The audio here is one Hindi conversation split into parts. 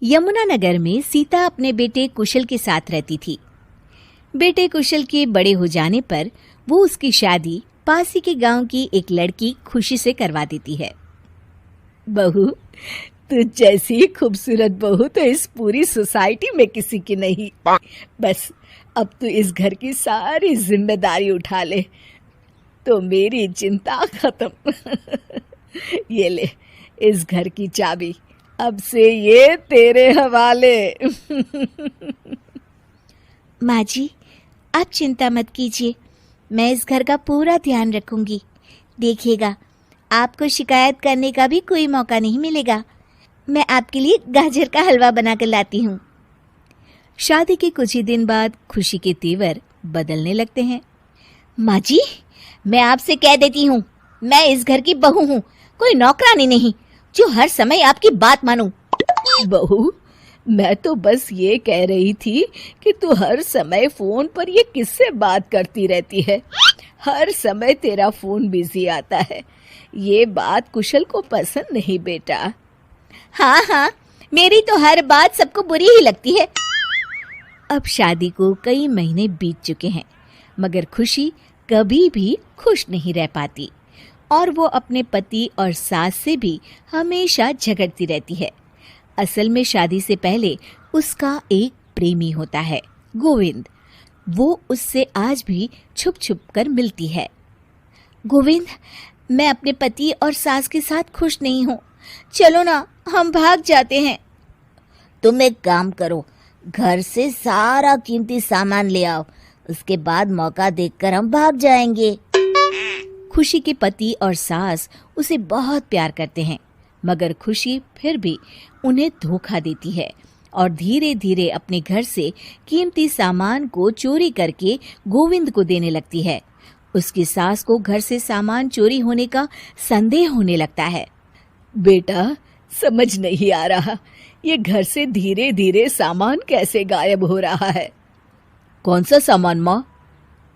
यमुनानगर में सीता अपने बेटे कुशल के साथ रहती थी। बेटे कुशल के बड़े हो जाने पर वो उसकी शादी पास ही के गांव की एक लड़की खुशी से करवा देती है। बहू, तू जैसी खूबसूरत बहू तो इस पूरी सोसाइटी में किसी की नहीं। बस अब तू इस घर की सारी जिम्मेदारी उठा ले तो मेरी चिंता खत्म। ये ले इस घर की चाबी, अब से ये तेरे हवाले। माँ जी, आप चिंता मत कीजिए, मैं इस घर का पूरा ध्यान रखूंगी। देखिएगा, आपको शिकायत करने का भी कोई मौका नहीं मिलेगा। मैं आपके लिए गाजर का हलवा बनाकर लाती हूँ। शादी के कुछ ही दिन बाद खुशी के तेवर बदलने लगते हैं। माँ जी, मैं आपसे कह देती हूँ, मैं इस घर की बहू हूँ, कोई नौकरानी नहीं जो हर समय आपकी बात मानूं। बहू, मैं तो बस ये कह रही थी कि तू हर समय फोन पर ये किससे बात करती रहती है। हर समय तेरा फोन बिजी आता है। ये बात कुशल को पसंद नहीं बेटा। हाँ हाँ, मेरी तो हर बात सबको बुरी ही लगती है। अब शादी को कई महीने बीत चुके हैं, मगर खुशी कभी भी खुश नहीं रह पाती और वो अपने पति और सास से भी हमेशा झगड़ती रहती है। असल में शादी से पहले उसका एक प्रेमी होता है, गोविंद। वो उससे आज भी छुप छुप कर मिलती है। गोविंद, मैं अपने पति और सास के साथ खुश नहीं हूँ, चलो ना हम भाग जाते हैं। तुम एक काम करो, घर से सारा कीमती सामान ले आओ, उसके बाद मौका देखकर हम भाग जाएंगे। खुशी के पति और सास उसे बहुत प्यार करते हैं, मगर खुशी फिर भी उन्हें धोखा देती है और धीरे धीरे अपने घर से कीमती सामान को चोरी करके गोविंद को देने लगती है। उसकी सास को घर से सामान चोरी होने का संदेह होने लगता है। बेटा, समझ नहीं आ रहा, ये घर से धीरे धीरे सामान कैसे गायब हो रहा है। कौन सा सामान माँ?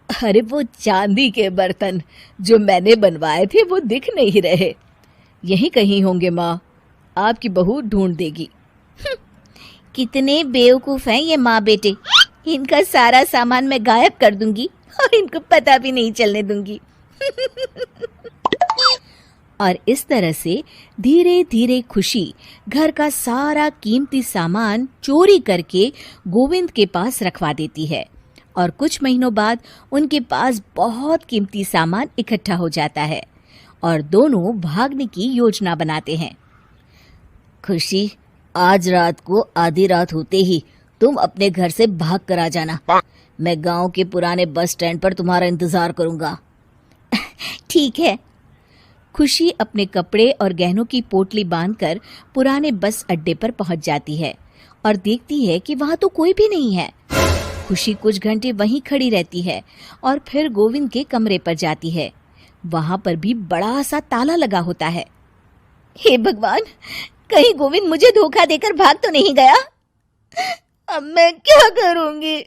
अरे वो चांदी के बर्तन जो मैंने बनवाए थे वो दिख नहीं रहे। यहीं कहीं होंगे माँ, आपकी बहू ढूंढ देगी। कितने बेवकूफ हैं ये माँ बेटे, इनका सारा सामान मैं गायब कर दूंगी और इनको पता भी नहीं चलने दूंगी। और इस तरह से धीरे धीरे खुशी घर का सारा कीमती सामान चोरी करके गोविंद के पास रखवा देती है और कुछ महीनों बाद उनके पास बहुत कीमती सामान इकट्ठा हो जाता है और दोनों भागने की योजना बनाते हैं। खुशी, आज रात को आधी रात होते ही तुम अपने घर से भाग कर आ जाना। मैं गांव के पुराने बस स्टैंड पर तुम्हारा इंतजार करूंगा। ठीक है। खुशी अपने कपड़े और गहनों की पोटली बांधकर पुराने बस अड्डे पर पहुंच जाती है और देखती है कि वहां तो कोई भी नहीं है। खुशी कुछ घंटे वहीं खड़ी रहती है और फिर गोविंद के कमरे पर जाती है। वहां पर भी बड़ा सा ताला लगा होता है। हे भगवान, कहीं गोविंद मुझे धोखा देकर भाग तो नहीं गया? अब मैं क्या करूंगी?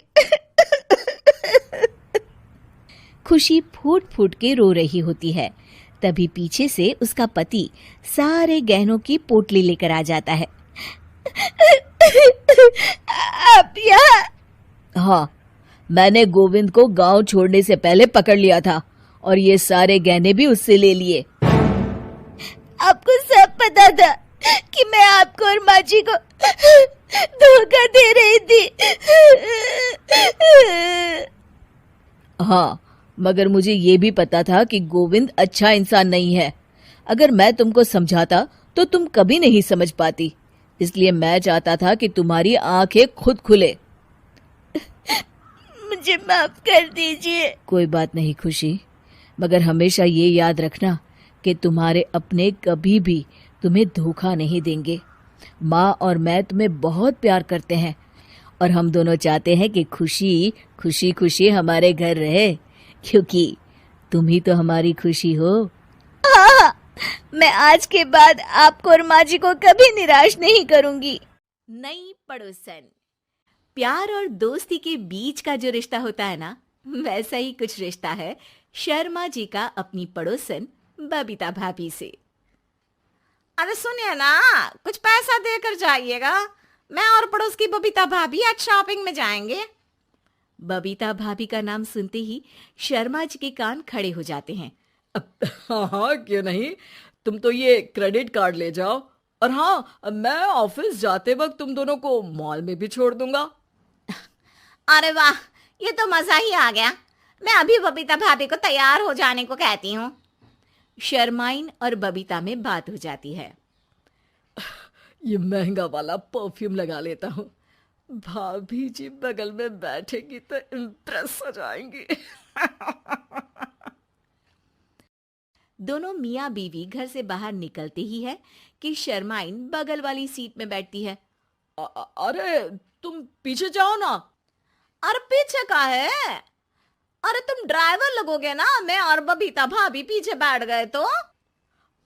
खुशी फूट फूट के रो रही होती है। तभी पीछे से उसका पति सारे गहनों की पोटली लेकर आ जाता है। आप यहाँ? हाँ, मैंने गोविंद को गांव छोड़ने से पहले पकड़ लिया था और ये सारे गहने भी उससे ले लिए। आपको सब पता था कि मैं आपको और माँ जी को धोखा दे रही थी? हाँ, मगर मुझे ये भी पता था कि गोविंद अच्छा इंसान नहीं है। अगर मैं तुमको समझाता तो तुम कभी नहीं समझ पाती, इसलिए मैं चाहता था कि तुम्हारी आंखें खुद खुले। मुझे माफ कर दीजिए। कोई बात नहीं खुशी, मगर हमेशा ये याद रखना कि तुम्हारे अपने कभी भी तुम्हें धोखा नहीं देंगे। माँ और मैं तुम्हें बहुत प्यार करते हैं और हम दोनों चाहते हैं कि खुशी खुशी खुशी हमारे घर रहे, क्योंकि तुम ही तो हमारी खुशी हो। हाँ, मैं आज के बाद आपको और माँ जी को कभी निराश नहीं करूंगी। नई पड़ोसन। प्यार और दोस्ती के बीच का जो रिश्ता होता है ना, वैसा ही कुछ रिश्ता है शर्मा जी का अपनी पड़ोसन बबीता भाभी से। अरे सुनिए ना, कुछ पैसा देकर जाइएगा, मैं और पड़ोस की बबीता भाभी आज शॉपिंग में जाएंगे। बबीता भाभी का नाम सुनते ही शर्मा जी के कान खड़े हो जाते हैं। हाँ हाँ, क्यों नहीं। तुम तो ये क्रेडिट कार्ड ले जाओ, और हाँ, मैं ऑफिस जाते वक्त तुम दोनों को मॉल में भी छोड़ दूंगा। अरे वाह, ये तो मजा ही आ गया। मैं अभी बबीता भाभी को तैयार हो जाने को कहती हूँ। शर्माइन और बबीता में बात हो जाती है। ये महंगा वाला परफ्यूम लगा लेता हूँ, भाभी जी बगल में बैठेगी तो इम्प्रेस हो जाएंगी। दोनों मियाँ बीवी घर से बाहर निकलते ही है कि शर्माइन बगल वाली सीट में बैठती है। अरे तुम पीछे जाओ ना। अरे पीछे का है? अरे तुम ड्राइवर लगोगे ना, मैं और बबीता भाभी पीछे बैठ गए तो।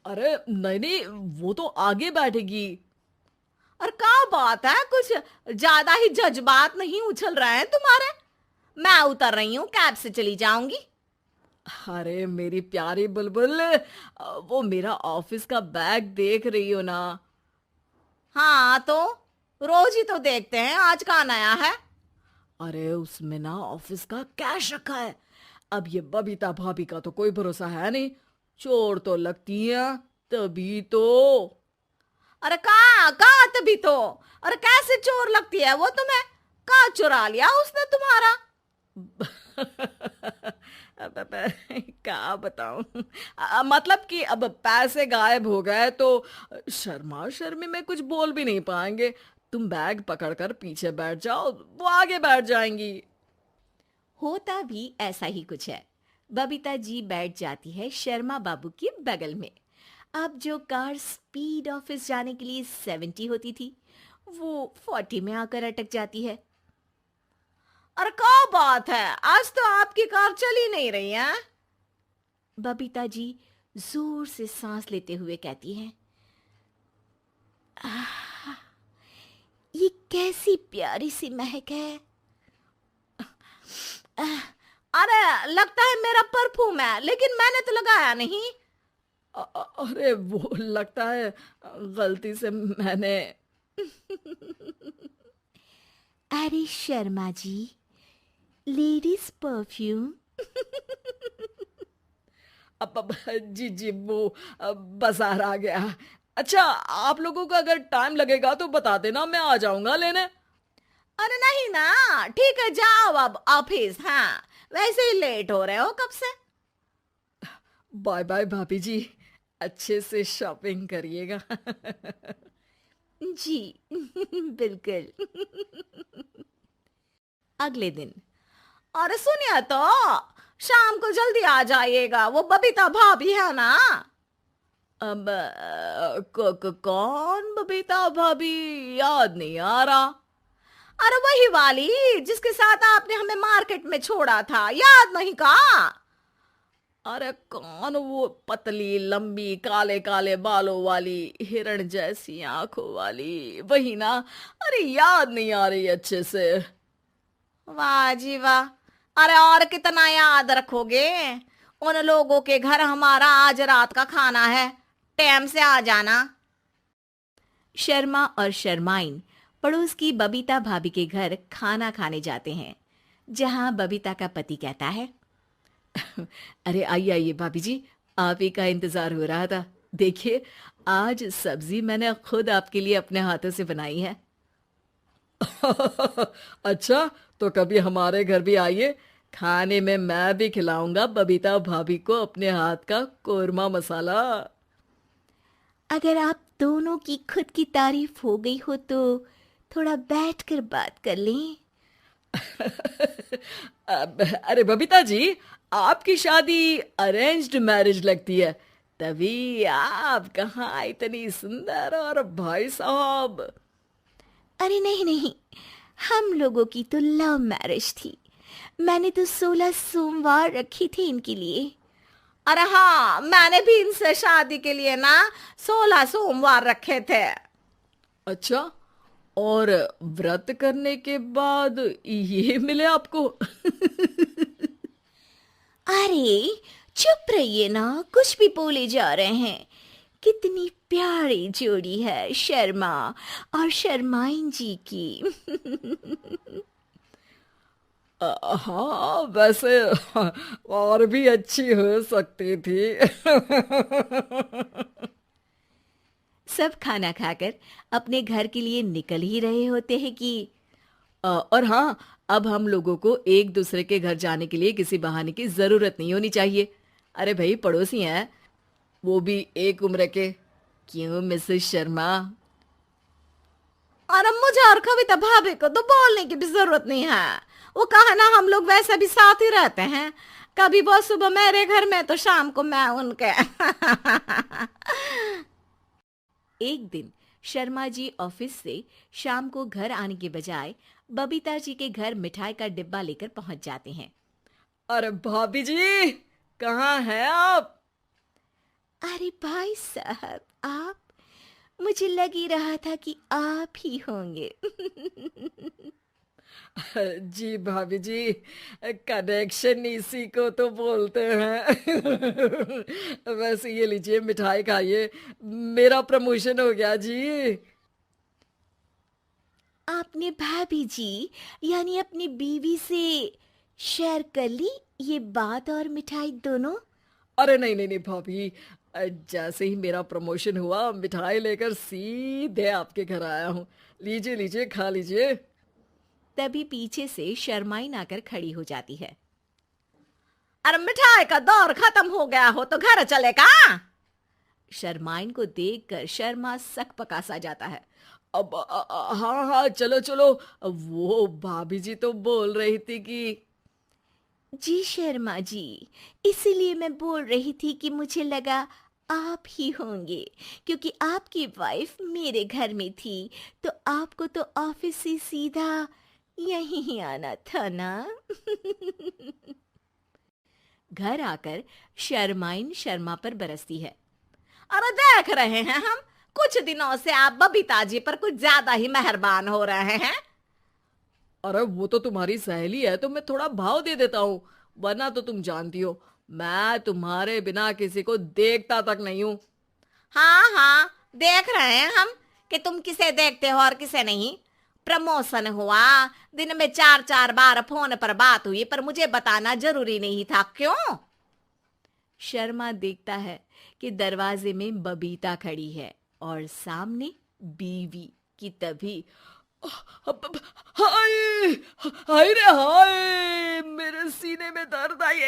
अरे नहीं नहीं, वो तो आगे बैठेगी। और क्या बात है, कुछ ज्यादा ही जज्बात नहीं उछल रहे हैं तुम्हारे? मैं उतर रही हूँ, कैब से चली जाऊंगी। अरे मेरी प्यारी बुलबुल, वो मेरा ऑफिस का बैग देख रही हो ना? हाँ तो रोज ही तो देखते हैं, आज का नया है? अरे उसमें ना ऑफिस का कैश रखा है। अब ये बबीता भाभी का तो कोई भरोसा है नहीं, चोर तो लगती है तभी तो। अरे कहाँ तभी तो? अरे कैसे चोर लगती है वो तुम्हें? कहाँ चुरा लिया उसने तुम्हारा? क्या बताऊं। मतलब कि अब पैसे गायब हो गए तो शर्मा शर्मी में कुछ बोल भी नहीं पाएंगे। तुम बैग पकड़कर पीछे बैठ जाओ, वो आगे बैठ जाएंगी। होता भी ऐसा ही कुछ है। बबीता जी बैठ जाती है शर्मा बाबू के बगल में। अब जो कार स्पीड ऑफिस जाने के लिए 70 होती थी, वो 40 में आकर अटक जाती है। अरे क्या बात है, आज तो आपकी कार चली नहीं रही है? बबीता जी जोर से सांस लेते हुए कहती हैं, ये कैसी प्यारी सी महक है। अरे लगता है मेरा परफ्यूम है, लेकिन मैंने तो लगाया नहीं। अरे वो लगता है गलती से मैंने। अरे शर्मा जी, लेडीज परफ्यूम। अब जी जी, वो बाजार आ गया। अच्छा, आप लोगों को अगर टाइम लगेगा तो बता देना, मैं आ जाऊंगा लेने। अरे नहीं ना, ठीक है जाओ अब ऑफिस। हाँ वैसे ही लेट हो रहे हो कब से। बाय बाय भाभी जी, अच्छे से शॉपिंग करिएगा। जी बिल्कुल। अगले दिन। अरे सुनिए तो, शाम को जल्दी आ जाइएगा, वो बबीता भाभी है ना? अब कौन बबीता भाभी? याद नहीं आ रहा। अरे वही वाली जिसके साथ आपने हमें मार्केट में छोड़ा था, याद नहीं का? अरे कौन वो पतली लंबी काले काले बालों वाली हिरण जैसी आंखों वाली, वही ना? अरे याद नहीं आ रही अच्छे से। वाह जी वाह। अरे और कितना याद रखोगे? उन लोगों के घर हमारा आज रात का खाना है, टाइम से आ जाना। शर्मा और शर्माइन पड़ोस की बबीता भाभी के घर खाना खाने जाते हैं, जहां बबीता का पति कहता है, अरे आइए आइए भाभी जी, आप ही का इंतजार हो रहा था। देखिए, आज सब्जी मैंने खुद आपके लिए अपने हाथों से बनाई है। अच्छा, तो कभी हमारे घर भी आइए, खाने में मैं भी खिलाऊंगा बबीता भाभी को अपने हाथ का कोरमा मसाला। अगर आप दोनों की खुद की तारीफ हो गई हो तो थोड़ा बैठकर बात कर लें। अरे बबीता जी, आपकी शादी अरेंज्ड मैरिज लगती है, तभी आप कहाँ इतनी सुंदर, और भाई साहब। अरे नहीं नहीं, हम लोगों की तो लव मैरिज थी। मैंने तो 16 सोमवार रखी थी इनके लिए। अरे हाँ, मैंने भी इनसे शादी के लिए ना 16 सोमवार रखे थे। अच्छा, और व्रत करने के बाद ये मिले आपको? अरे चुप रहिए ना, कुछ भी बोले जा रहे हैं। कितनी प्यारी जोड़ी है शर्मा और शर्माइन जी की। हाँ वैसे और भी अच्छी हो सकती थी। सब खाना खाकर अपने घर के लिए निकल ही रहे होते हैं कि और हाँ, अब हम लोगों को एक दूसरे के घर जाने के लिए किसी बहाने की जरूरत नहीं होनी चाहिए। अरे भाई पड़ोसी हैं, वो भी एक उम्र के। क्यों मिसेस शर्मा? और अब मुझे और कविता भाभी को तो बोलने की भी जरूरत नहीं है। वो कहा ना, हम लोग वैसे भी साथ ही रहते हैं। कभी वो सुबह मेरे घर में तो शाम को मैं उनके। एक दिन शर्मा जी ऑफिस से शाम को घर आने के बजाय बबीता जी के घर मिठाई का डिब्बा लेकर पहुंच जाते हैं। अरे भाभी जी, कहाँ हैं आप? अरे भाई साहब, आप? मुझे लग ही रहा था कि आप ही होंगे। जी भाभी जी, कनेक्शन इसी को तो बोलते हैं। वैसे ये लीजिए मिठाई खाइए, मेरा प्रमोशन हो गया जी। आपने भाभी जी यानी अपनी बीवी से शेयर कर ली ये बात और मिठाई दोनों? अरे नहीं नहीं नहीं भाभी, जैसे ही मेरा प्रमोशन हुआ मिठाई लेकर सीधे आपके घर आया हूँ। लीजिए लीजिए, खा लीजिए। तभी पीछे से शर्माइन आकर खड़ी हो जाती है। अरे मिठाई का दौर खत्म हो गया हो तो घर चलेगा। शर्माइन को देखकर शर्मा सकपका सा जाता है। अब हाँ हाँ, चलो चलो। वो भाभी जी तो बोल रही थी कि जी शर्मा जी, इसीलिए मैं बोल रही थी कि मुझे लगा आप ही होंगे, क्योंकि आपकी वाइफ मेरे घर में थी तो आपको तो ऑफिस से सीधा यहीं ही आना था ना। घर आकर शर्माइन शर्मा पर बरसती है। अरे देख रहे हैं हम, कुछ दिनों से आप बबीता जी पर कुछ ज्यादा ही मेहरबान हो रहे हैं। अरे वो तो तुम्हारी सहेली है तो मैं थोड़ा भाव दे देता हूँ, वरना तो तुम जानती हो मैं तुम्हारे बिना किसी को देखता तक नहीं हूँ। हाँ हाँ, देख रहे हैं हम कि तुम किसे देखते हो और किसे नहीं। प्रमोशन हुआ, दिन में 4-4 बार फोन पर बात हुई, पर मुझे बताना जरूरी नहीं था, क्यों? शर्मा देखता है कि दरवाजे में बबीता खड़ी है और सामने बीवी की। तभी हाय हाय रे हाय, मेरे सीने में दर्द आई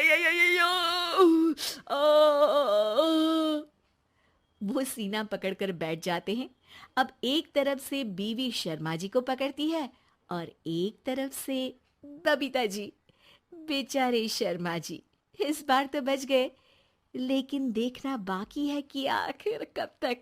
वो सीना पकड़कर बैठ जाते हैं। अब एक तरफ से बीवी शर्मा जी को पकड़ती है और एक तरफ से बबीता जी। बेचारे शर्मा जी इस बार तो बच गए, लेकिन देखना बाकी है कि आखिर कब तक।